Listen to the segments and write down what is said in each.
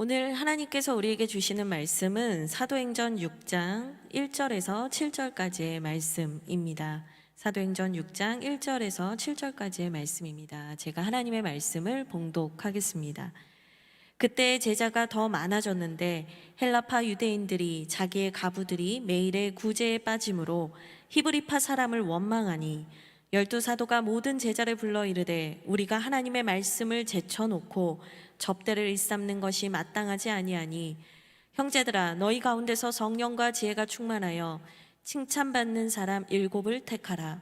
오늘 하나님께서 우리에게 주시는 말씀은 사도행전 6장 1절에서 7절까지의 말씀입니다. 사도행전 6장 1절에서 7절까지의 말씀입니다. 제가 하나님의 말씀을 봉독하겠습니다. 그때 제자가 더 많아졌는데 헬라파 유대인들이 자기의 가부들이 매일의 구제에 빠짐으로 히브리파 사람을 원망하니 12사도가 모든 제자를 불러 이르되 우리가 하나님의 말씀을 제쳐놓고 접대를 일삼는 것이 마땅하지 아니하니 형제들아 너희 가운데서 성령과 지혜가 충만하여 칭찬받는 사람 7을 택하라.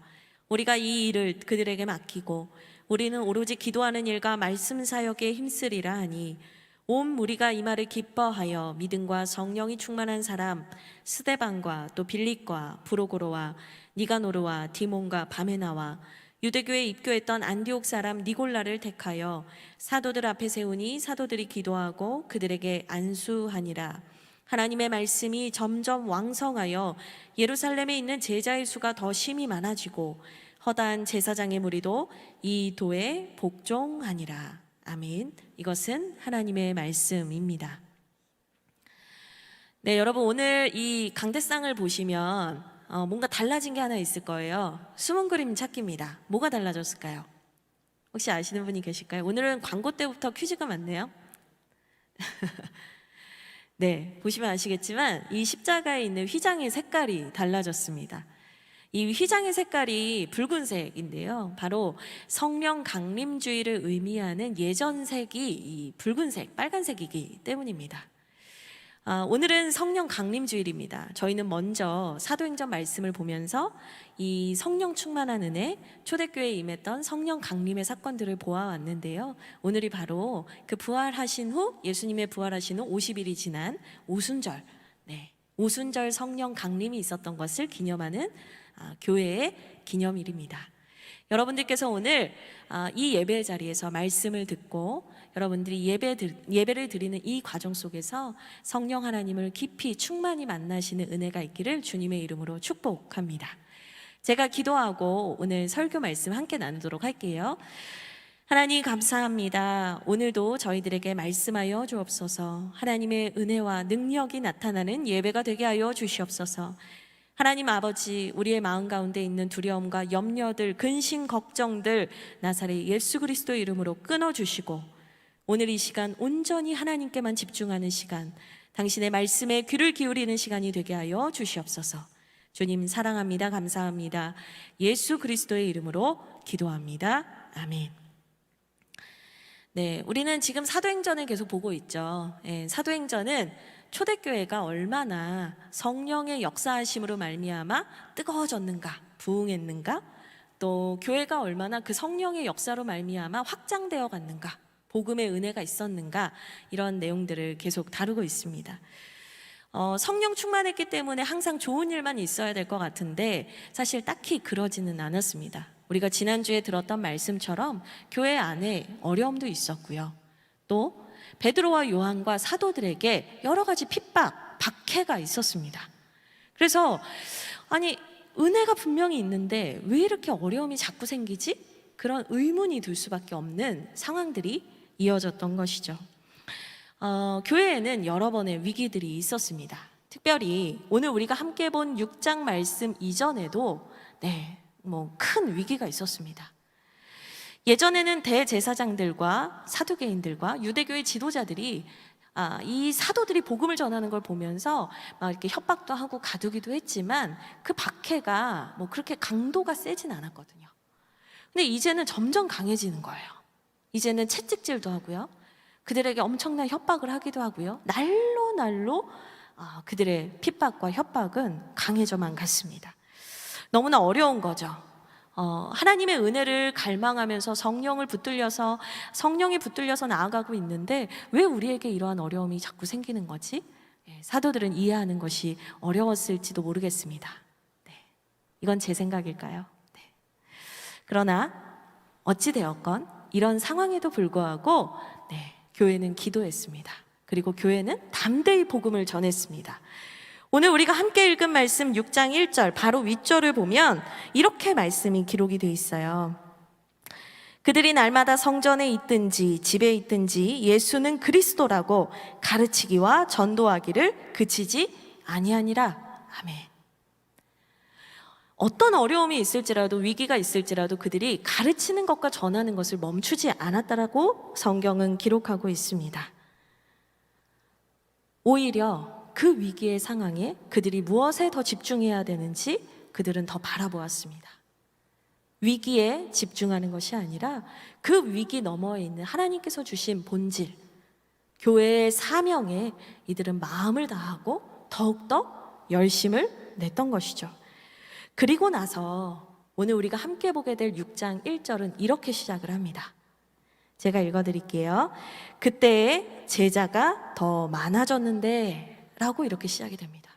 우리가 이 일을 그들에게 맡기고 우리는 오로지 기도하는 일과 말씀 사역에 힘쓰리라 하니 온 무리가 이 말을 기뻐하여 믿음과 성령이 충만한 사람 스데반과 또 빌립과 브로고로와 니가노르와 디몬과 바메나와 유대교에 입교했던 안디옥 사람 니골라를 택하여 사도들 앞에 세우니 사도들이 기도하고 그들에게 안수하니라. 하나님의 말씀이 점점 왕성하여 예루살렘에 있는 제자의 수가 더 심히 많아지고 허다한 제사장의 무리도 이 도에 복종하니라. 아멘. 이것은 하나님의 말씀입니다. 네, 여러분 오늘 이 강대상을 보시면 뭔가 달라진 게 하나 있을 거예요. 숨은 그림 찾기입니다. 뭐가 달라졌을까요? 혹시 아시는 분이 계실까요? 오늘은 광고 때부터 퀴즈가 많네요. 네, 보시면 아시겠지만 이 십자가에 있는 휘장의 색깔이 달라졌습니다. 이 휘장의 색깔이 붉은색인데요. 바로 성령 강림주의를 의미하는 예전색이 이 붉은색, 빨간색이기 때문입니다. 오늘은 성령 강림주일입니다. 저희는 먼저 사도행전 말씀을 보면서 이 성령 충만한 은혜, 초대교회에 임했던 성령 강림의 사건들을 보아왔는데요. 오늘이 바로 그 부활하신 후, 예수님의 부활하신 후 50일이 지난 오순절, 오순절 성령 강림이 있었던 것을 기념하는 교회의 기념일입니다. 여러분들께서 오늘 이 예배 자리에서 말씀을 듣고 여러분들이 예배를 드리는 이 과정 속에서 성령 하나님을 깊이 충만히 만나시는 은혜가 있기를 주님의 이름으로 축복합니다. 제가 기도하고 오늘 설교 말씀 함께 나누도록 할게요. 하나님 감사합니다. 오늘도 저희들에게 말씀하여 주옵소서. 하나님의 은혜와 능력이 나타나는 예배가 되게 하여 주시옵소서. 하나님 아버지, 우리의 마음 가운데 있는 두려움과 염려들, 근심, 걱정들 나사렛 예수 그리스도의 이름으로 끊어주시고 오늘 이 시간 온전히 하나님께만 집중하는 시간, 당신의 말씀에 귀를 기울이는 시간이 되게 하여 주시옵소서. 주님 사랑합니다. 감사합니다. 예수 그리스도의 이름으로 기도합니다. 아멘. 네, 우리는 지금 사도행전을 계속 보고 있죠. 사도행전은 초대교회가 얼마나 성령의 역사하심으로 말미암아 뜨거워졌는가, 부흥했는가, 또 교회가 얼마나 그 성령의 역사로 말미암아 확장되어 갔는가, 복음의 은혜가 있었는가, 이런 내용들을 계속 다루고 있습니다. 성령 충만했기 때문에 항상 좋은 일만 있어야 될 것 같은데 사실 딱히 그러지는 않았습니다. 우리가 지난주에 들었던 말씀처럼 교회 안에 어려움도 있었고요. 또 베드로와 요한과 사도들에게 여러 가지 핍박, 박해가 있었습니다. 그래서 은혜가 분명히 있는데 왜 이렇게 어려움이 자꾸 생기지? 그런 의문이 들 수밖에 없는 상황들이 이어졌던 것이죠. 교회에는 여러 번의 위기들이 있었습니다. 특별히 오늘 우리가 함께 본 6장 말씀 이전에도 큰 위기가 있었습니다. 예전에는 대제사장들과 사두개인들과 유대교의 지도자들이 이 사도들이 복음을 전하는 걸 보면서 막 이렇게 협박도 하고 가두기도 했지만 그 박해가 그렇게 강도가 세진 않았거든요. 근데 이제는 점점 강해지는 거예요. 이제는 채찍질도 하고요. 그들에게 엄청난 협박을 하기도 하고요. 날로 그들의 핍박과 협박은 강해져만 갔습니다. 너무나 어려운 거죠. 하나님의 은혜를 갈망하면서 성령이 붙들려서 나아가고 있는데 왜 우리에게 이러한 어려움이 자꾸 생기는 거지? 사도들은 이해하는 것이 어려웠을지도 모르겠습니다. 이건 제 생각일까요? 그러나 어찌되었건 이런 상황에도 불구하고 교회는 기도했습니다. 그리고 교회는 담대히 복음을 전했습니다. 오늘 우리가 함께 읽은 말씀 6장 1절 바로 윗절을 보면 이렇게 말씀이 기록이 되어 있어요. 그들이 날마다 성전에 있든지 집에 있든지 예수는 그리스도라고 가르치기와 전도하기를 그치지 아니하니라. 아멘. 어떤 어려움이 있을지라도 위기가 있을지라도 그들이 가르치는 것과 전하는 것을 멈추지 않았다라고 성경은 기록하고 있습니다. 오히려 그 위기의 상황에 그들이 무엇에 더 집중해야 되는지 그들은 더 바라보았습니다. 위기에 집중하는 것이 아니라 그 위기 너머에 있는 하나님께서 주신 본질, 교회의 사명에 이들은 마음을 다하고 더욱더 열심을 냈던 것이죠. 그리고 나서 오늘 우리가 함께 보게 될 6장 1절은 이렇게 시작을 합니다. 제가 읽어드릴게요. 그때의 제자가 더 많아졌는데 라고 이렇게 시작이 됩니다.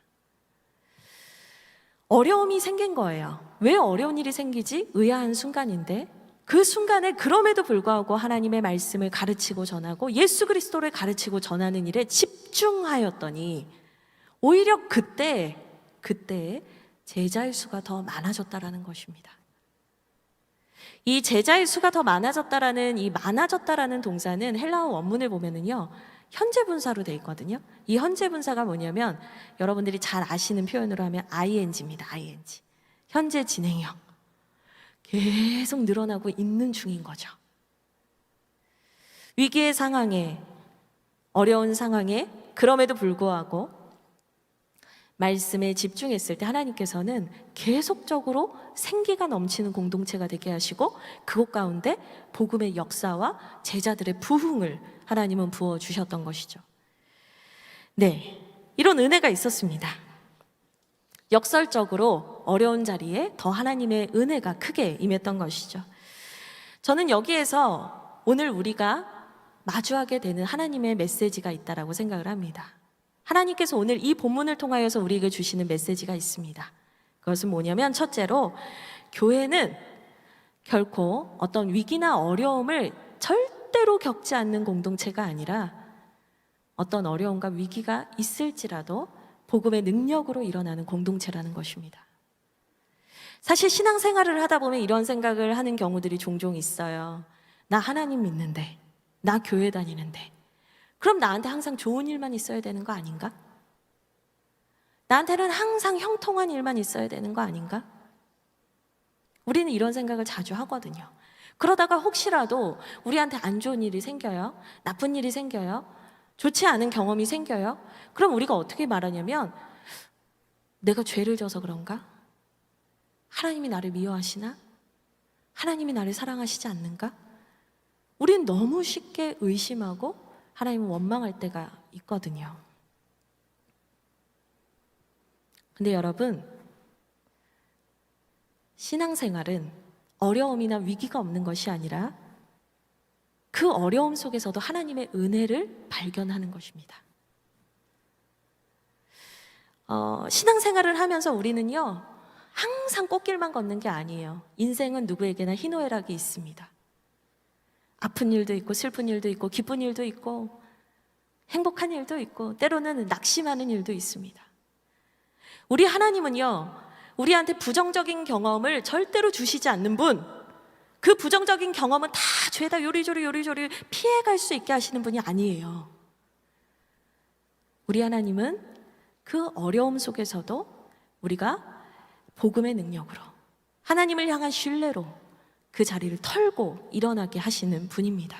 어려움이 생긴 거예요. 왜 어려운 일이 생기지? 의아한 순간인데 그 순간에 그럼에도 불구하고 하나님의 말씀을 가르치고 전하고 예수 그리스도를 가르치고 전하는 일에 집중하였더니 오히려 그때 제자의 수가 더 많아졌다라는 것입니다. 이 제자의 수가 더 많아졌다라는 이 많아졌다라는 동사는 헬라어 원문을 보면은요 현재 분사로 되어 있거든요. 이 현재 분사가 뭐냐면 여러분들이 잘 아시는 표현으로 하면 ing입니다. ing. 현재 진행형. 계속 늘어나고 있는 중인 거죠. 위기의 상황에, 어려운 상황에 그럼에도 불구하고 말씀에 집중했을 때 하나님께서는 계속적으로 생기가 넘치는 공동체가 되게 하시고 그곳 가운데 복음의 역사와 제자들의 부흥을 하나님은 부어주셨던 것이죠. 네, 이런 은혜가 있었습니다. 역설적으로 어려운 자리에 더 하나님의 은혜가 크게 임했던 것이죠. 저는 여기에서 오늘 우리가 마주하게 되는 하나님의 메시지가 있다라고 생각을 합니다. 하나님께서 오늘 이 본문을 통하여서 우리에게 주시는 메시지가 있습니다. 그것은 뭐냐면 첫째로 교회는 결코 어떤 위기나 어려움을 절대로 겪지 않는 공동체가 아니라 어떤 어려움과 위기가 있을지라도 복음의 능력으로 일어나는 공동체라는 것입니다. 사실 신앙생활을 하다 보면 이런 생각을 하는 경우들이 종종 있어요. 나 하나님 믿는데, 나 교회 다니는데 그럼 나한테 항상 좋은 일만 있어야 되는 거 아닌가? 나한테는 항상 형통한 일만 있어야 되는 거 아닌가? 우리는 이런 생각을 자주 하거든요. 그러다가 혹시라도 우리한테 안 좋은 일이 생겨요. 나쁜 일이 생겨요. 좋지 않은 경험이 생겨요. 그럼 우리가 어떻게 말하냐면 내가 죄를 져서 그런가? 하나님이 나를 미워하시나? 하나님이 나를 사랑하시지 않는가? 우린 너무 쉽게 의심하고 하나님은 원망할 때가 있거든요. 근데 여러분, 신앙생활은 어려움이나 위기가 없는 것이 아니라 그 어려움 속에서도 하나님의 은혜를 발견하는 것입니다. 신앙생활을 하면서 우리는요 항상 꽃길만 걷는 게 아니에요. 인생은 누구에게나 희노애락이 있습니다. 아픈 일도 있고 슬픈 일도 있고 기쁜 일도 있고 행복한 일도 있고 때로는 낙심하는 일도 있습니다. 우리 하나님은요 우리한테 부정적인 경험을 절대로 주시지 않는 분, 그 부정적인 경험은 다 죄다 요리조리 피해갈 수 있게 하시는 분이 아니에요. 우리 하나님은 그 어려움 속에서도 우리가 복음의 능력으로 하나님을 향한 신뢰로 그 자리를 털고 일어나게 하시는 분입니다.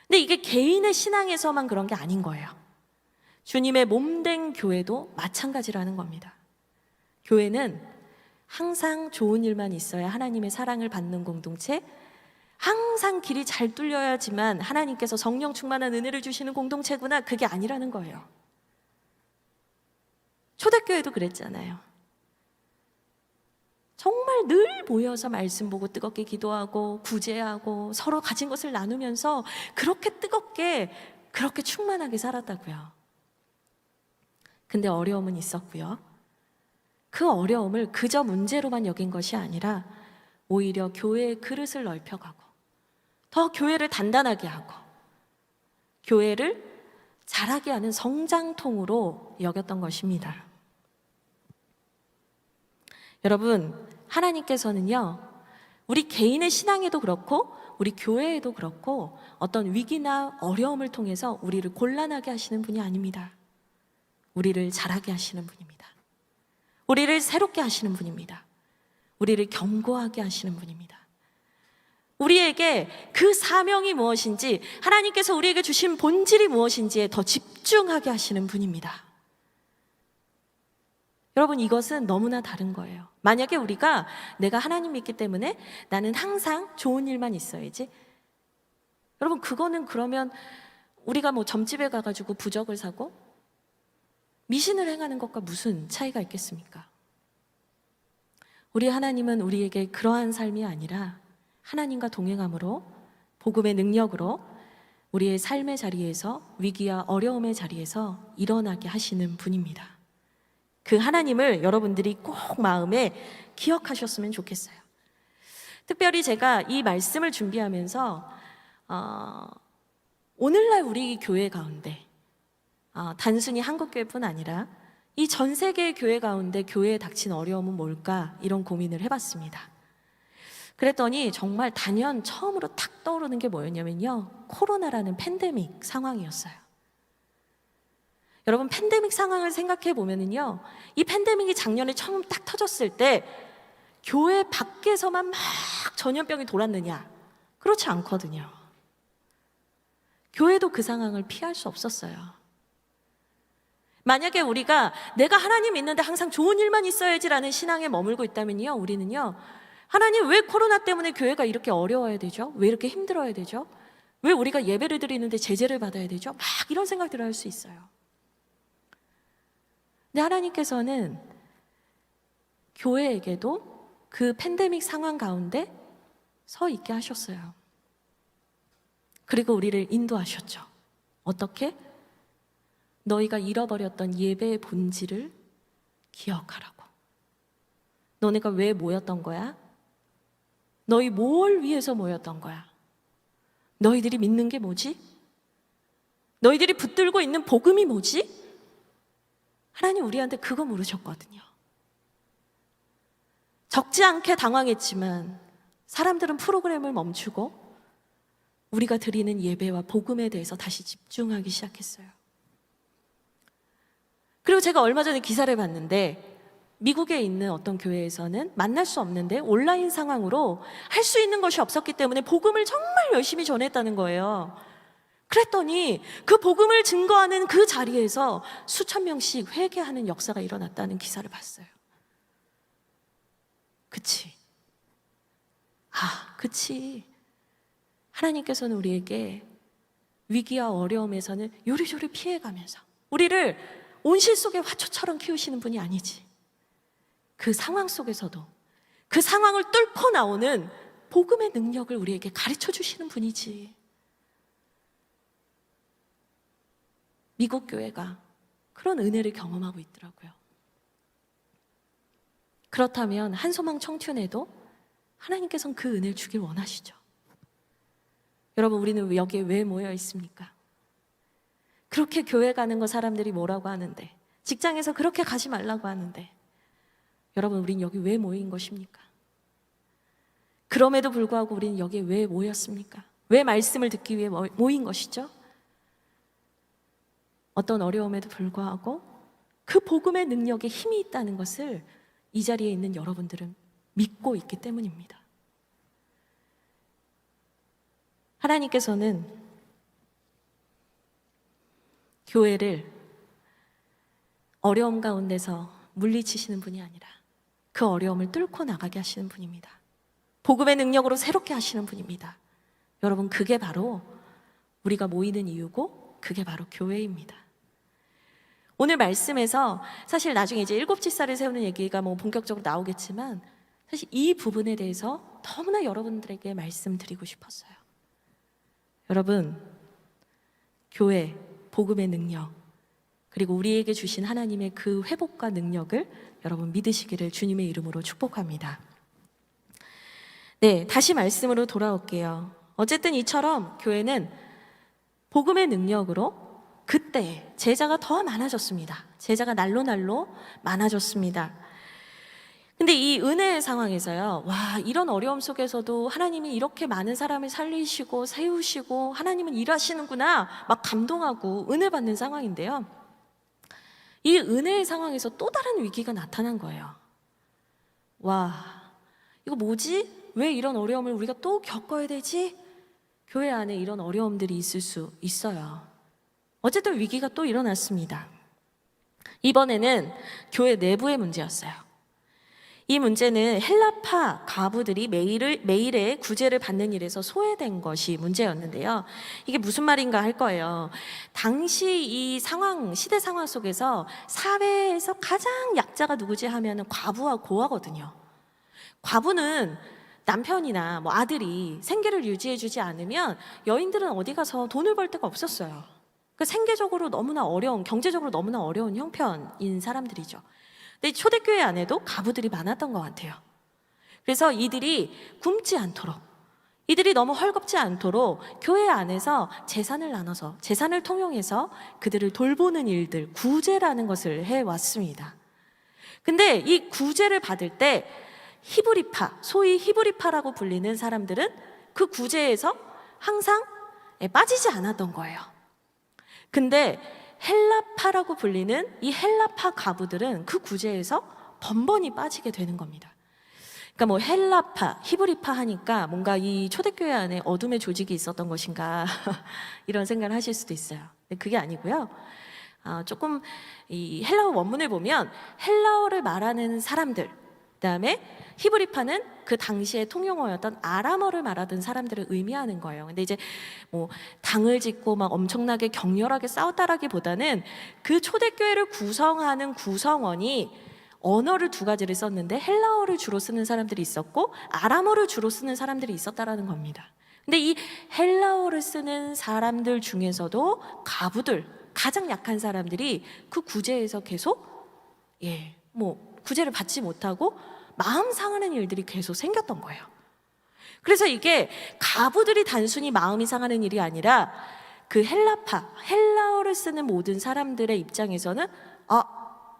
근데 이게 개인의 신앙에서만 그런 게 아닌 거예요. 주님의 몸된 교회도 마찬가지라는 겁니다. 교회는 항상 좋은 일만 있어야 하나님의 사랑을 받는 공동체, 항상 길이 잘 뚫려야지만 하나님께서 성령 충만한 은혜를 주시는 공동체구나, 그게 아니라는 거예요. 초대교회도 그랬잖아요. 정말 늘 모여서 말씀 보고 뜨겁게 기도하고 구제하고 서로 가진 것을 나누면서 그렇게 뜨겁게 그렇게 충만하게 살았다고요. 근데 어려움은 있었고요. 그 어려움을 그저 문제로만 여긴 것이 아니라 오히려 교회의 그릇을 넓혀가고 더 교회를 단단하게 하고 교회를 자라게 하는 성장통으로 여겼던 것입니다. 여러분, 하나님께서는요 우리 개인의 신앙에도 그렇고 우리 교회에도 그렇고 어떤 위기나 어려움을 통해서 우리를 곤란하게 하시는 분이 아닙니다. 우리를 자라게 하시는 분입니다. 우리를 새롭게 하시는 분입니다. 우리를 견고하게 하시는 분입니다. 우리에게 그 사명이 무엇인지, 하나님께서 우리에게 주신 본질이 무엇인지에 더 집중하게 하시는 분입니다. 여러분, 이것은 너무나 다른 거예요. 만약에 우리가 내가 하나님 믿기 때문에 나는 항상 좋은 일만 있어야지, 여러분, 그거는 그러면 우리가 뭐 점집에 가가지고 부적을 사고 미신을 행하는 것과 무슨 차이가 있겠습니까? 우리 하나님은 우리에게 그러한 삶이 아니라 하나님과 동행함으로, 복음의 능력으로 우리의 삶의 자리에서, 위기와 어려움의 자리에서 일어나게 하시는 분입니다. 그 하나님을 여러분들이 꼭 마음에 기억하셨으면 좋겠어요. 특별히 제가 이 말씀을 준비하면서 오늘날 우리 교회 가운데, 단순히 한국교회뿐 아니라 이 전 세계의 교회 가운데 교회에 닥친 어려움은 뭘까, 이런 고민을 해봤습니다. 그랬더니 정말 단연 처음으로 탁 떠오르는 게 뭐였냐면요, 코로나라는 팬데믹 상황이었어요. 여러분, 팬데믹 상황을 생각해 보면은요, 이 팬데믹이 작년에 처음 딱 터졌을 때 교회 밖에서만 막 전염병이 돌았느냐? 그렇지 않거든요. 교회도 그 상황을 피할 수 없었어요. 만약에 우리가 내가 하나님 믿는데 항상 좋은 일만 있어야지라는 신앙에 머물고 있다면요, 우리는요, 하나님, 왜 코로나 때문에 교회가 이렇게 어려워야 되죠? 왜 이렇게 힘들어야 되죠? 왜 우리가 예배를 드리는데 제재를 받아야 되죠? 막 이런 생각들을 할 수 있어요. 근데 하나님께서는 교회에게도 그 팬데믹 상황 가운데 서 있게 하셨어요. 그리고 우리를 인도하셨죠. 어떻게? 너희가 잃어버렸던 예배의 본질을 기억하라고. 너네가 왜 모였던 거야? 너희 뭘 위해서 모였던 거야? 너희들이 믿는 게 뭐지? 너희들이 붙들고 있는 복음이 뭐지? 하나님 우리한테 그거 물으셨거든요. 적지 않게 당황했지만 사람들은 프로그램을 멈추고 우리가 드리는 예배와 복음에 대해서 다시 집중하기 시작했어요. 그리고 제가 얼마 전에 기사를 봤는데, 미국에 있는 어떤 교회에서는 만날 수 없는데 온라인 상황으로 할 수 있는 것이 없었기 때문에 복음을 정말 열심히 전했다는 거예요. 그랬더니 그 복음을 증거하는 그 자리에서 수천 명씩 회개하는 역사가 일어났다는 기사를 봤어요. 그치? 그치. 하나님께서는 우리에게 위기와 어려움에서는 요리조리 피해가면서 우리를 온실 속의 화초처럼 키우시는 분이 아니지. 그 상황 속에서도 그 상황을 뚫고 나오는 복음의 능력을 우리에게 가르쳐 주시는 분이지. 미국 교회가 그런 은혜를 경험하고 있더라고요. 그렇다면 한소망 청춘에도 하나님께서는 그 은혜를 주길 원하시죠. 여러분, 우리는 여기에 왜 모여 있습니까? 그렇게 교회 가는 거 사람들이 뭐라고 하는데, 직장에서 그렇게 가지 말라고 하는데, 여러분, 우린 여기 왜 모인 것입니까? 그럼에도 불구하고 우리는 여기에 왜 모였습니까? 왜 말씀을 듣기 위해 모인 것이죠? 어떤 어려움에도 불구하고 그 복음의 능력에 힘이 있다는 것을 이 자리에 있는 여러분들은 믿고 있기 때문입니다. 하나님께서는 교회를 어려움 가운데서 물리치시는 분이 아니라 그 어려움을 뚫고 나가게 하시는 분입니다. 복음의 능력으로 새롭게 하시는 분입니다. 여러분, 그게 바로 우리가 모이는 이유고 그게 바로 교회입니다. 오늘 말씀에서 사실 나중에 이제 7집사를 세우는 얘기가 뭐 본격적으로 나오겠지만, 사실 이 부분에 대해서 너무나 여러분들에게 말씀드리고 싶었어요. 여러분, 교회, 복음의 능력, 그리고 우리에게 주신 하나님의 그 회복과 능력을 여러분 믿으시기를 주님의 이름으로 축복합니다. 네, 다시 말씀으로 돌아올게요. 어쨌든 이처럼 교회는 복음의 능력으로 그때 제자가 더 많아졌습니다. 제자가 날로 날로 많아졌습니다. 근데 이 은혜의 상황에서요, 와, 이런 어려움 속에서도 하나님이 이렇게 많은 사람을 살리시고 세우시고 하나님은 일하시는구나 막 감동하고 은혜 받는 상황인데요, 이 은혜의 상황에서 또 다른 위기가 나타난 거예요. 와, 이거 뭐지? 왜 이런 어려움을 우리가 또 겪어야 되지? 교회 안에 이런 어려움들이 있을 수 있어요. 어쨌든 위기가 또 일어났습니다. 이번에는 교회 내부의 문제였어요. 이 문제는 헬라파 가부들이 매일의 구제를 받는 일에서 소외된 것이 문제였는데요. 이게 무슨 말인가 할 거예요. 당시 이 상황, 시대 상황 속에서 사회에서 가장 약자가 누구지 하면은 과부와 고아거든요. 과부는 남편이나 뭐 아들이 생계를 유지해주지 않으면 여인들은 어디 가서 돈을 벌 데가 없었어요. 그 생계적으로 너무나 어려운, 경제적으로 너무나 어려운 형편인 사람들이죠. 근데 초대교회 안에도 가부들이 많았던 것 같아요. 그래서 이들이 굶지 않도록, 이들이 너무 헐겁지 않도록 교회 안에서 재산을 나눠서, 재산을 통용해서 그들을 돌보는 일들, 구제라는 것을 해왔습니다. 근데 이 구제를 받을 때 히브리파, 소위 히브리파라고 불리는 사람들은 그 구제에서 항상 빠지지 않았던 거예요. 근데 헬라파라고 불리는 이 헬라파 가부들은 그 구제에서 번번이 빠지게 되는 겁니다. 그러니까 뭐 헬라파, 히브리파 하니까 뭔가 이 초대교회 안에 어둠의 조직이 있었던 것인가 이런 생각을 하실 수도 있어요. 근데 그게 아니고요. 조금 이 헬라어 원문을 보면 헬라어를 말하는 사람들, 그다음에 히브리파는 그 당시의 통용어였던 아람어를 말하던 사람들을 의미하는 거예요. 근데 이제 뭐 당을 짓고 막 엄청나게 격렬하게 싸웠다라기보다는 그 초대교회를 구성하는 구성원이 언어를 두 가지를 썼는데 헬라어를 주로 쓰는 사람들이 있었고 아람어를 주로 쓰는 사람들이 있었다라는 겁니다. 근데 이 헬라어를 쓰는 사람들 중에서도 가부들, 가장 약한 사람들이 그 구제에서 계속 구제를 받지 못하고 마음 상하는 일들이 계속 생겼던 거예요. 그래서 이게 가부들이 단순히 마음이 상하는 일이 아니라 그 헬라어를 쓰는 모든 사람들의 입장에서는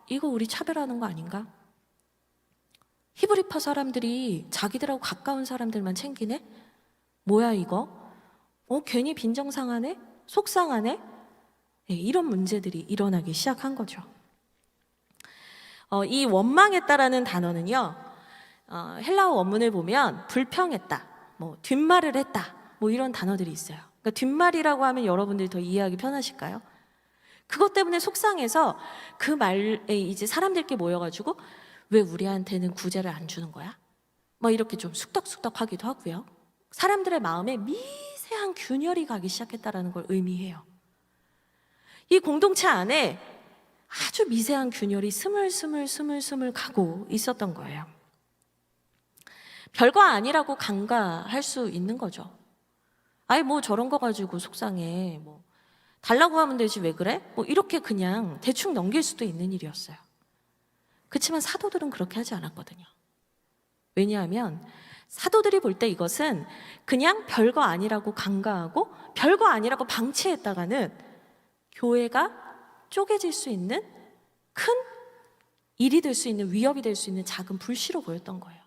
이거 우리 차별하는 거 아닌가? 히브리파 사람들이 자기들하고 가까운 사람들만 챙기네? 뭐야 이거? 괜히 빈정상하네? 속상하네? 이런 문제들이 일어나기 시작한 거죠. 이 원망했다라는 단어는요, 헬라어 원문을 보면 불평했다, 뭐 뒷말을 했다, 뭐 이런 단어들이 있어요. 그러니까 뒷말이라고 하면 여러분들이 더 이해하기 편하실까요? 그것 때문에 속상해서 그 말에 이제 사람들끼리 모여가지고 왜 우리한테는 구제를 안 주는 거야? 뭐 이렇게 좀 쑥덕쑥덕하기도 하고요. 사람들의 마음에 미세한 균열이 가기 시작했다라는 걸 의미해요. 이 공동체 안에 아주 미세한 균열이 스물스물 가고 있었던 거예요. 별거 아니라고 간과할 수 있는 거죠. 아이 뭐 저런 거 가지고 속상해, 뭐 달라고 하면 되지 왜 그래? 뭐 이렇게 그냥 대충 넘길 수도 있는 일이었어요. 그렇지만 사도들은 그렇게 하지 않았거든요. 왜냐하면 사도들이 볼 때 이것은 그냥 별거 아니라고 간과하고 별거 아니라고 방치했다가는 교회가 쪼개질 수 있는 큰 일이 될 수 있는, 위협이 될 수 있는 작은 불씨로 보였던 거예요.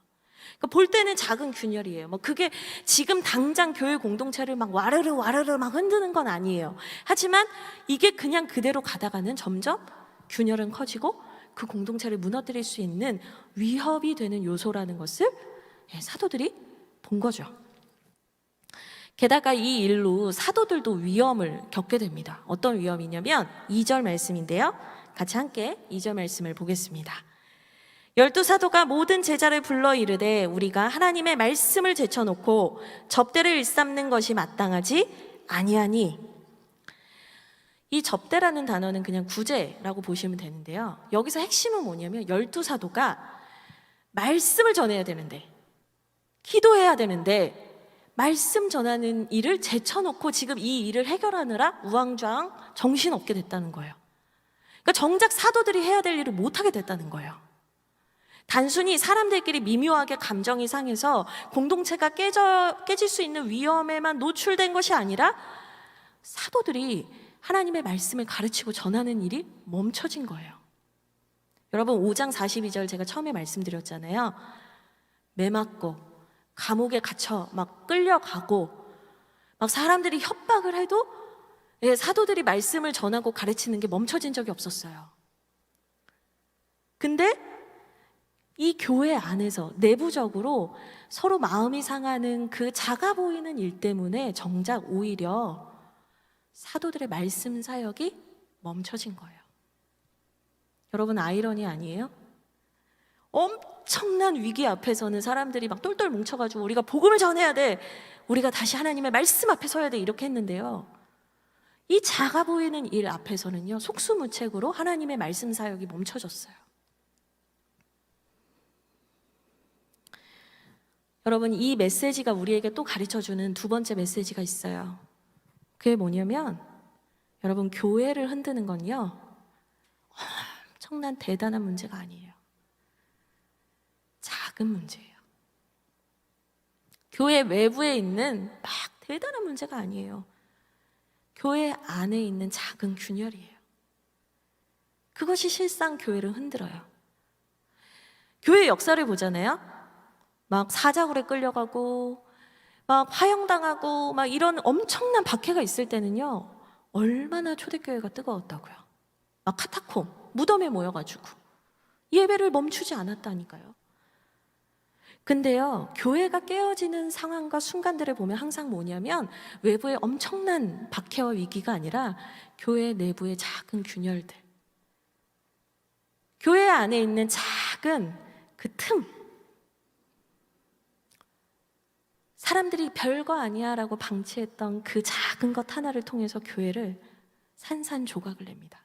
그러니까 볼 때는 작은 균열이에요. 뭐 그게 지금 당장 교회 공동체를 막 와르르 막 흔드는 건 아니에요. 하지만 이게 그냥 그대로 가다가는 점점 균열은 커지고 그 공동체를 무너뜨릴 수 있는 위협이 되는 요소라는 것을 사도들이 본 거죠. 게다가 이 일로 사도들도 위험을 겪게 됩니다. 어떤 위험이냐면 2절 말씀인데요. 같이 함께 2절 말씀을 보겠습니다. 12사도가 모든 제자를 불러 이르되 우리가 하나님의 말씀을 제쳐놓고 접대를 일삼는 것이 마땅하지 아니하니. 이 접대라는 단어는 그냥 구제라고 보시면 되는데요. 여기서 핵심은 뭐냐면 12사도가 말씀을 전해야 되는데, 기도해야 되는데 말씀 전하는 일을 제쳐놓고 지금 이 일을 해결하느라 우왕좌왕 정신없게 됐다는 거예요. 그러니까 정작 사도들이 해야 될 일을 못하게 됐다는 거예요. 단순히 사람들끼리 미묘하게 감정이 상해서 공동체가 깨질 수 있는 위험에만 노출된 것이 아니라 사도들이 하나님의 말씀을 가르치고 전하는 일이 멈춰진 거예요. 여러분 5장 42절 제가 처음에 말씀드렸잖아요. 매 맞고 감옥에 갇혀 막 끌려가고 막 사람들이 협박을 해도 사도들이 말씀을 전하고 가르치는 게 멈춰진 적이 없었어요. 근데 이 교회 안에서 내부적으로 서로 마음이 상하는 그 작아 보이는 일 때문에 정작 오히려 사도들의 말씀 사역이 멈춰진 거예요. 여러분 아이러니 아니에요? 엄청난 위기 앞에서는 사람들이 막 똘똘 뭉쳐가지고 우리가 복음을 전해야 돼, 우리가 다시 하나님의 말씀 앞에 서야 돼, 이렇게 했는데요, 이 작아 보이는 일 앞에서는요 속수무책으로 하나님의 말씀 사역이 멈춰졌어요. 여러분 이 메시지가 우리에게 또 가르쳐주는 두 번째 메시지가 있어요. 그게 뭐냐면 여러분 교회를 흔드는 건요 엄청난 대단한 문제가 아니에요. 작은 문제예요. 교회 외부에 있는 막 대단한 문제가 아니에요. 교회 안에 있는 작은 균열이에요. 그것이 실상 교회를 흔들어요. 교회 역사를 보잖아요. 막 사자굴에 끌려가고 막 화형당하고 막 이런 엄청난 박해가 있을 때는요 얼마나 초대교회가 뜨거웠다고요. 막 카타콤, 무덤에 모여가지고 예배를 멈추지 않았다니까요. 근데요 교회가 깨어지는 상황과 순간들을 보면 항상 뭐냐면 외부의 엄청난 박해와 위기가 아니라 교회 내부의 작은 균열들, 교회 안에 있는 작은 그 틈, 사람들이 별거 아니야 라고 방치했던 그 작은 것 하나를 통해서 교회를 산산조각을 냅니다.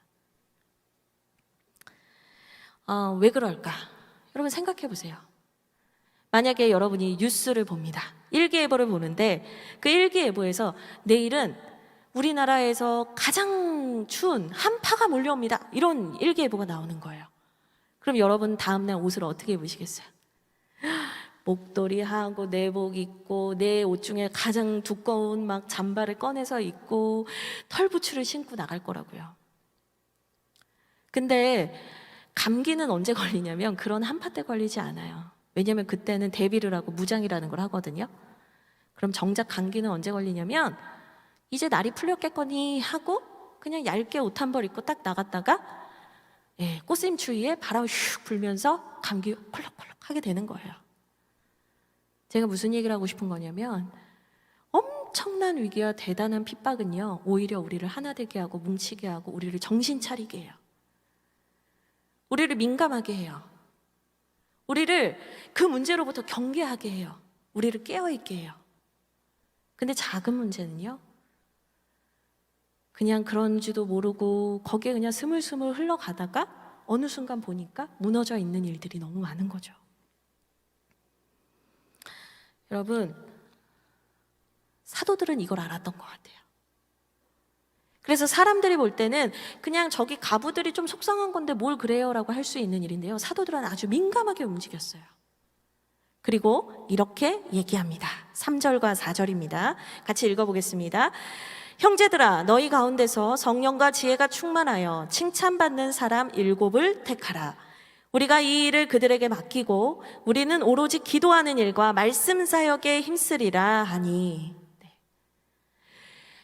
왜 그럴까? 여러분 생각해 보세요. 만약에 여러분이 뉴스를 봅니다. 일기예보를 보는데 그 일기예보에서 내일은 우리나라에서 가장 추운 한파가 몰려옵니다, 이런 일기예보가 나오는 거예요. 그럼 여러분 다음날 옷을 어떻게 입으시겠어요? 목도리하고 내복 입고 내 옷 중에 가장 두꺼운 막 잠바를 꺼내서 입고 털부츠를 신고 나갈 거라고요. 근데 감기는 언제 걸리냐면 그런 한파 때 걸리지 않아요. 왜냐면 그때는 대비를 하고 무장이라는 걸 하거든요. 그럼 정작 감기는 언제 걸리냐면 이제 날이 풀렸겠거니 하고 그냥 얇게 옷 한 벌 입고 딱 나갔다가 꽃샘 추위에 바람 슉 불면서 감기 콜록콜록 하게 되는 거예요. 제가 무슨 얘기를 하고 싶은 거냐면 엄청난 위기와 대단한 핍박은요 오히려 우리를 하나 되게 하고 뭉치게 하고 우리를 정신 차리게 해요. 우리를 민감하게 해요. 우리를 그 문제로부터 경계하게 해요. 우리를 깨어있게 해요. 근데 작은 문제는요 그냥 그런지도 모르고 거기에 그냥 스물스물 흘러가다가 어느 순간 보니까 무너져 있는 일들이 너무 많은 거죠. 여러분 사도들은 이걸 알았던 것 같아요. 그래서 사람들이 볼 때는 그냥 저기 가부들이 좀 속상한 건데 뭘 그래요 라고 할 수 있는 일인데요 사도들은 아주 민감하게 움직였어요. 그리고 이렇게 얘기합니다. 3절과 4절입니다. 같이 읽어보겠습니다. 형제들아 너희 가운데서 성령과 지혜가 충만하여 칭찬받는 사람 7을 택하라. 우리가 이 일을 그들에게 맡기고 우리는 오로지 기도하는 일과 말씀 사역에 힘쓰리라 하니.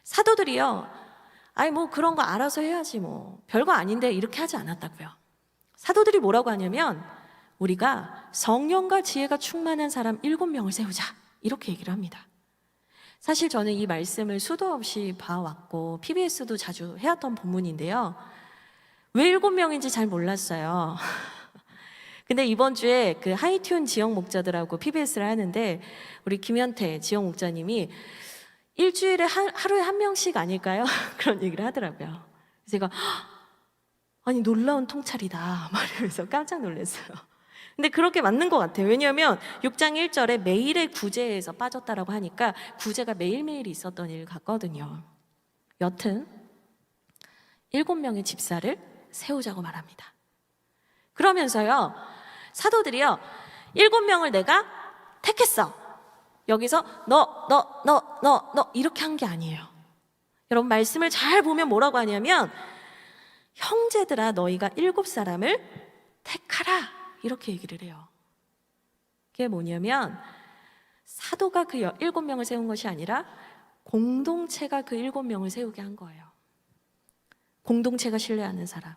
사도들이요 아니 뭐 그런 거 알아서 해야지 뭐 별거 아닌데 이렇게 하지 않았다고요. 사도들이 뭐라고 하냐면 우리가 성령과 지혜가 충만한 사람 7명을 세우자 이렇게 얘기를 합니다. 사실 저는 이 말씀을 수도 없이 봐왔고 PBS도 자주 해왔던 본문인데요 왜 7명인지 잘 몰랐어요. 근데 이번 주에 그 하이튠 지역 목자들하고 PBS를 하는데 우리 김현태 지역 목자님이 일주일에 하루에 1명씩 아닐까요? 그런 얘기를 하더라고요. 그래서 제가 아니 놀라운 통찰이다 말하면서 깜짝 놀랐어요. 근데 그렇게 맞는 것 같아요. 왜냐하면 6장 1절에 매일의 구제에서 빠졌다라고 하니까 구제가 매일매일 있었던 일 같거든요. 여튼 7명의 집사를 세우자고 말합니다. 그러면서요 사도들이요 7명을 내가 택했어. 여기서 너 이렇게 한 게 아니에요. 여러분 말씀을 잘 보면 뭐라고 하냐면 형제들아 너희가 7사람을 택하라 이렇게 얘기를 해요. 그게 뭐냐면 사도가 그 7명을 세운 것이 아니라 공동체가 그 7명을 세우게 한 거예요. 공동체가 신뢰하는 사람,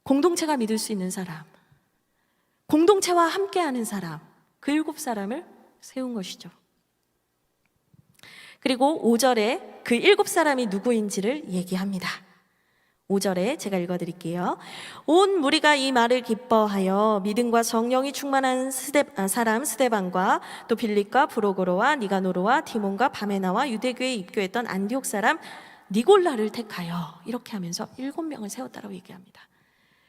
공동체가 믿을 수 있는 사람, 공동체와 함께하는 사람, 그 7사람을 세운 것이죠. 그리고 5절에 그 7사람이 누구인지를 얘기합니다. 5절에 제가 읽어드릴게요. 온 무리가 이 말을 기뻐하여 믿음과 성령이 충만한 사람 스데반과 또 빌립과 브로고로와 니가노르와 디몬과 바메나와 유대교에 입교했던 안디옥 사람 니골라를 택하여 이렇게 하면서 7명을 세웠다라고 얘기합니다.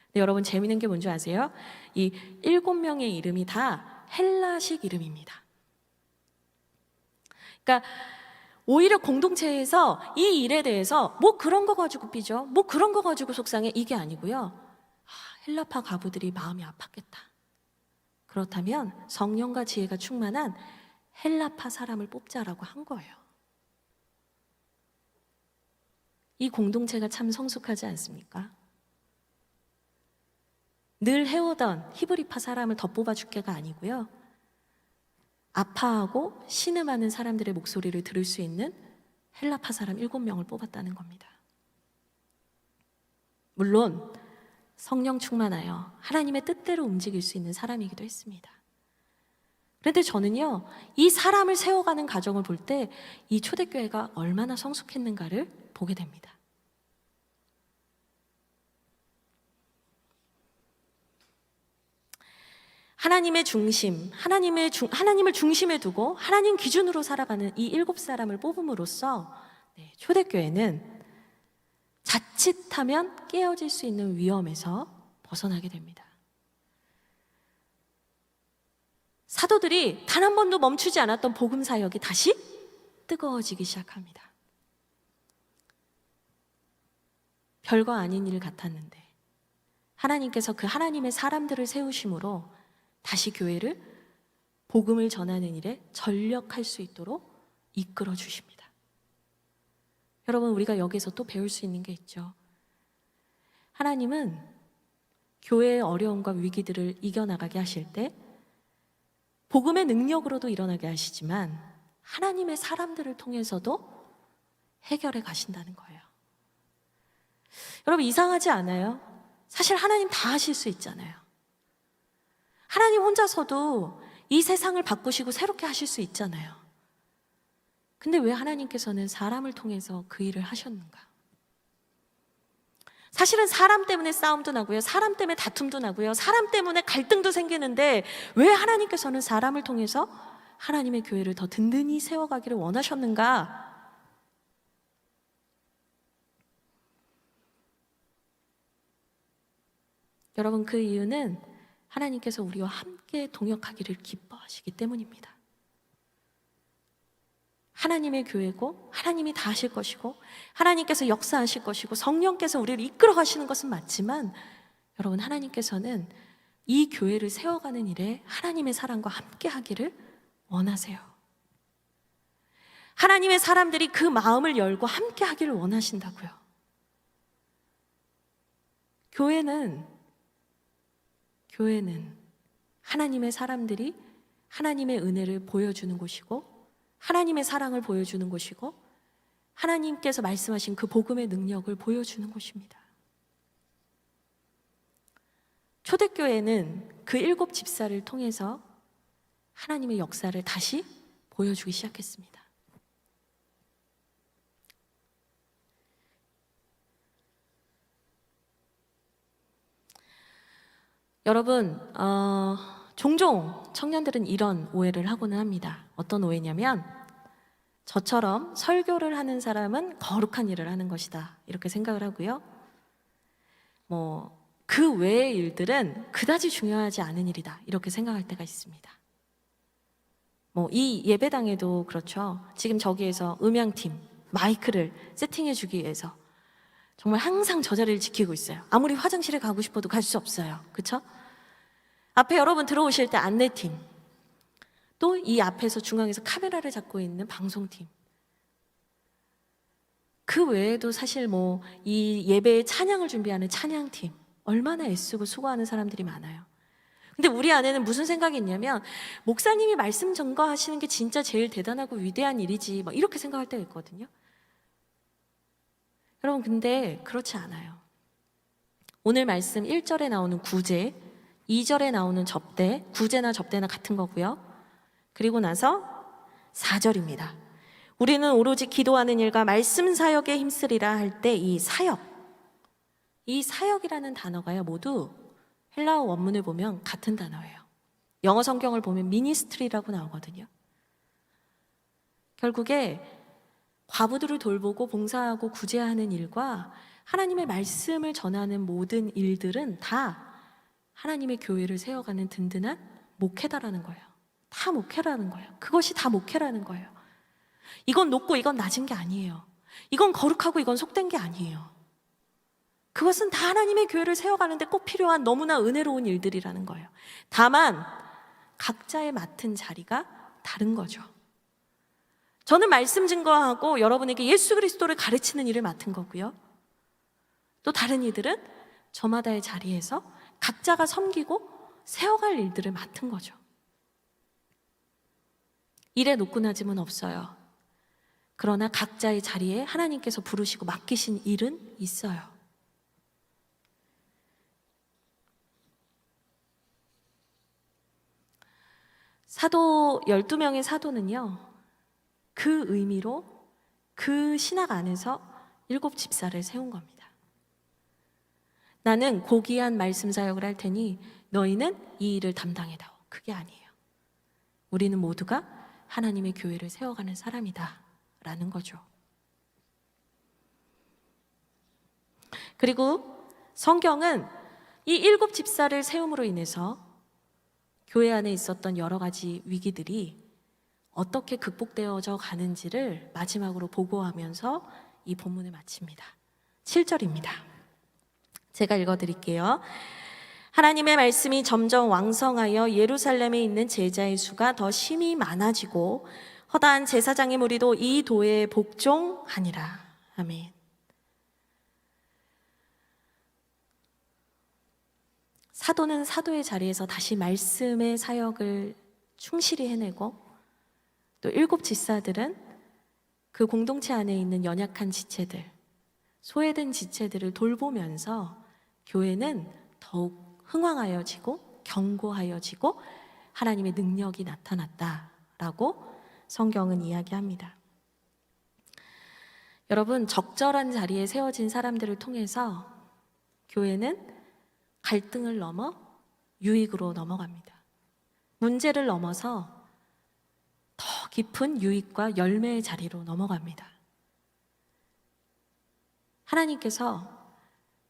근데 여러분 재미있는 게 뭔지 아세요? 이 7명의 이름이 다 헬라식 이름입니다. 그러니까 오히려 공동체에서 이 일에 대해서 뭐 그런 거 가지고 삐져, 뭐 그런 거 가지고 속상해, 이게 아니고요. 헬라파 가부들이 마음이 아팠겠다. 그렇다면 성령과 지혜가 충만한 헬라파 사람을 뽑자라고 한 거예요. 이 공동체가 참 성숙하지 않습니까? 늘 해오던 히브리파 사람을 더 뽑아줄게가 아니고요. 아파하고 신음하는 사람들의 목소리를 들을 수 있는 헬라파 사람 7명을 뽑았다는 겁니다. 물론 성령 충만하여 하나님의 뜻대로 움직일 수 있는 사람이기도 했습니다. 그런데 저는요, 이 사람을 세워가는 과정을 볼 때 이 초대교회가 얼마나 성숙했는가를 보게 됩니다. 하나님의 중심, 하나님을 중심에 두고 하나님 기준으로 살아가는 이 7사람을 뽑음으로써 초대교회는 자칫하면 깨어질 수 있는 위험에서 벗어나게 됩니다. 사도들이 단 한 번도 멈추지 않았던 복음 사역이 다시 뜨거워지기 시작합니다. 별거 아닌 일 같았는데 하나님께서 그 하나님의 사람들을 세우심으로 다시 교회를 복음을 전하는 일에 전력할 수 있도록 이끌어 주십니다. 여러분, 우리가 여기서 또 배울 수 있는 게 있죠. 하나님은 교회의 어려움과 위기들을 이겨나가게 하실 때 복음의 능력으로도 일어나게 하시지만 하나님의 사람들을 통해서도 해결해 가신다는 거예요. 여러분, 이상하지 않아요? 사실 하나님 다 하실 수 있잖아요. 하나님 혼자서도 이 세상을 바꾸시고 새롭게 하실 수 있잖아요. 근데 왜 하나님께서는 사람을 통해서 그 일을 하셨는가? 사실은 사람 때문에 싸움도 나고요, 사람 때문에 다툼도 나고요, 사람 때문에 갈등도 생기는데 왜 하나님께서는 사람을 통해서 하나님의 교회를 더 든든히 세워가기를 원하셨는가? 여러분, 그 이유는 하나님께서 우리와 함께 동역하기를 기뻐하시기 때문입니다. 하나님의 교회고 하나님이 다 하실 것이고 하나님께서 역사하실 것이고 성령께서 우리를 이끌어 가시는 것은 맞지만 여러분, 하나님께서는 이 교회를 세워가는 일에 하나님의 사랑과 함께 하기를 원하세요. 하나님의 사람들이 그 마음을 열고 함께 하기를 원하신다고요. 교회는 하나님의 사람들이 하나님의 은혜를 보여주는 곳이고 하나님의 사랑을 보여주는 곳이고 하나님께서 말씀하신 그 복음의 능력을 보여주는 곳입니다. 초대교회는 그 7 집사를 통해서 하나님의 역사를 다시 보여주기 시작했습니다. 여러분, 종종 청년들은 이런 오해를 하고는 합니다. 어떤 오해냐면 저처럼 설교를 하는 사람은 거룩한 일을 하는 것이다, 이렇게 생각을 하고요. 그 외의 일들은 그다지 중요하지 않은 일이다, 이렇게 생각할 때가 있습니다. 이 예배당에도 그렇죠. 지금 저기에서 음향팀 마이크를 세팅해 주기 위해서 정말 항상 저 자리를 지키고 있어요. 아무리 화장실에 가고 싶어도 갈 수 없어요. 그렇죠? 앞에 여러분 들어오실 때 안내팀, 또 이 앞에서 중앙에서 카메라를 잡고 있는 방송팀, 그 외에도 사실 이 예배의 찬양을 준비하는 찬양팀, 얼마나 애쓰고 수고하는 사람들이 많아요. 근데 우리 안에는 무슨 생각이 있냐면 목사님이 말씀 전거하시는 게 진짜 제일 대단하고 위대한 일이지 막 이렇게 생각할 때가 있거든요. 여러분 근데 그렇지 않아요. 오늘 말씀 1절에 나오는 구제, 2절에 나오는 접대, 구제나 접대나 같은 거고요. 그리고 나서 4절입니다. 우리는 오로지 기도하는 일과 말씀 사역에 힘쓰리라 할 때 이 사역, 이 사역이라는 단어가요 모두 헬라어 원문을 보면 같은 단어예요. 영어 성경을 보면 미니스트리라고 나오거든요. 결국에 과부들을 돌보고 봉사하고 구제하는 일과 하나님의 말씀을 전하는 모든 일들은 다 하나님의 교회를 세워가는 든든한 목회다라는 거예요. 다 목회라는 거예요. 그것이 다 목회라는 거예요. 이건 높고 이건 낮은 게 아니에요. 이건 거룩하고 이건 속된 게 아니에요. 그것은 다 하나님의 교회를 세워가는데 꼭 필요한 너무나 은혜로운 일들이라는 거예요. 다만 각자의 맡은 자리가 다른 거죠. 저는 말씀 증거하고 여러분에게 예수 그리스도를 가르치는 일을 맡은 거고요. 또 다른 이들은 저마다의 자리에서 각자가 섬기고 세워갈 일들을 맡은 거죠. 일에 노고나짐은 없어요. 그러나 각자의 자리에 하나님께서 부르시고 맡기신 일은 있어요. 사도 12명의 사도는요, 그 의미로 그 신학 안에서 7 집사를 세운 겁니다. 나는 고귀한 말씀 사역을 할 테니 너희는 이 일을 담당해다오. 그게 아니에요. 우리는 모두가 하나님의 교회를 세워가는 사람이다 라는 거죠. 그리고 성경은 이 7 집사를 세움으로 인해서 교회 안에 있었던 여러 가지 위기들이 어떻게 극복되어져 가는지를 마지막으로 보고하면서 이 본문을 마칩니다. 7절입니다. 제가 읽어드릴게요. 하나님의 말씀이 점점 왕성하여 예루살렘에 있는 제자의 수가 더 심히 많아지고 허다한 제사장의 무리도 이 도에 복종하니라. 아멘. 사도는 사도의 자리에서 다시 말씀의 사역을 충실히 해내고 또 7 지사들은 그 공동체 안에 있는 연약한 지체들, 소외된 지체들을 돌보면서 교회는 더욱 흥왕하여지고 견고하여지고 하나님의 능력이 나타났다라고 성경은 이야기합니다. 여러분, 적절한 자리에 세워진 사람들을 통해서 교회는 갈등을 넘어 유익으로 넘어갑니다. 문제를 넘어서 더 깊은 유익과 열매의 자리로 넘어갑니다. 하나님께서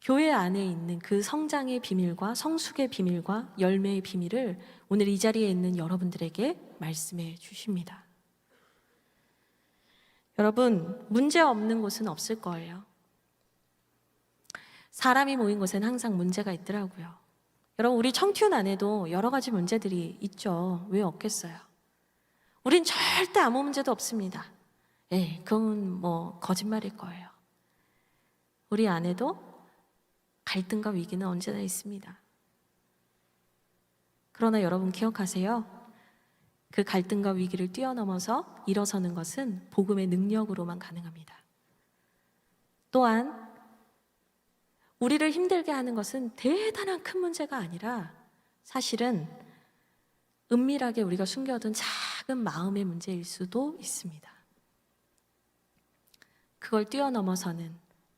교회 안에 있는 그 성장의 비밀과 성숙의 비밀과 열매의 비밀을 오늘 이 자리에 있는 여러분들에게 말씀해 주십니다. 여러분, 문제 없는 곳은 없을 거예요. 사람이 모인 곳에는 항상 문제가 있더라고요. 여러분, 우리 청춘 안에도 여러 가지 문제들이 있죠. 왜 없겠어요? 우린 절대 아무 문제도 없습니다. 그건 뭐 거짓말일 거예요. 우리 안에도 갈등과 위기는 언제나 있습니다. 그러나 여러분 기억하세요. 그 갈등과 위기를 뛰어넘어서 일어서는 것은 복음의 능력으로만 가능합니다. 또한 우리를 힘들게 하는 것은 대단한 큰 문제가 아니라 사실은 은밀하게 우리가 숨겨둔 작은 마음의 문제일 수도 있습니다. 그걸 뛰어넘어서는,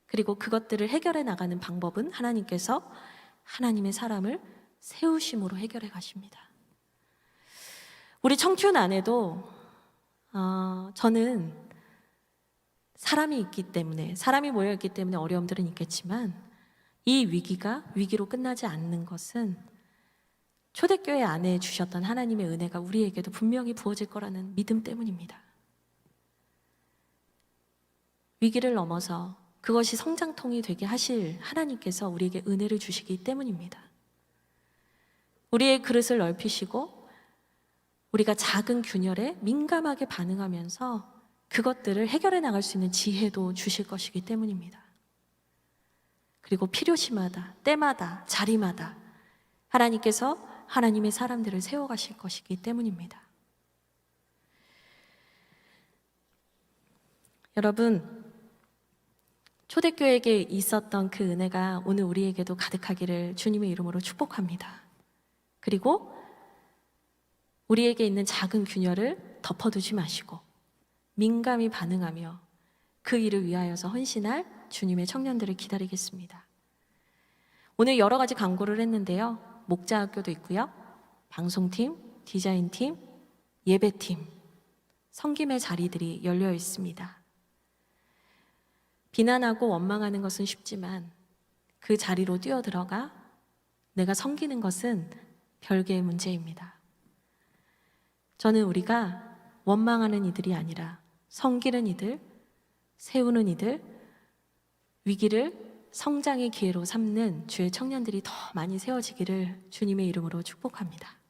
그리고 그것들을 해결해 나가는 방법은 하나님께서 하나님의 사람을 세우심으로 해결해 가십니다. 우리 청춘 안에도 저는 사람이 있기 때문에, 사람이 모여있기 때문에 어려움들은 있겠지만 이 위기가 위기로 끝나지 않는 것은 초대교회 안에 주셨던 하나님의 은혜가 우리에게도 분명히 부어질 거라는 믿음 때문입니다. 위기를 넘어서 그것이 성장통이 되게 하실 하나님께서 우리에게 은혜를 주시기 때문입니다. 우리의 그릇을 넓히시고 우리가 작은 균열에 민감하게 반응하면서 그것들을 해결해 나갈 수 있는 지혜도 주실 것이기 때문입니다. 그리고 필요시마다, 때마다, 자리마다 하나님께서 하나님의 사람들을 세워가실 것이기 때문입니다. 여러분, 초대교회에게 있었던 그 은혜가 오늘 우리에게도 가득하기를 주님의 이름으로 축복합니다. 그리고 우리에게 있는 작은 균열을 덮어두지 마시고 민감히 반응하며 그 일을 위하여서 헌신할 주님의 청년들을 기다리겠습니다. 오늘 여러 가지 광고를 했는데요. 목자학교도 있고요. 방송팀, 디자인팀, 예배팀, 섬김의 자리들이 열려 있습니다. 비난하고 원망하는 것은 쉽지만 그 자리로 뛰어들어가 내가 섬기는 것은 별개의 문제입니다. 저는 우리가 원망하는 이들이 아니라 섬기는 이들, 세우는 이들, 위기를 성장의 기회로 삼는 주의 청년들이 더 많이 세워지기를 주님의 이름으로 축복합니다.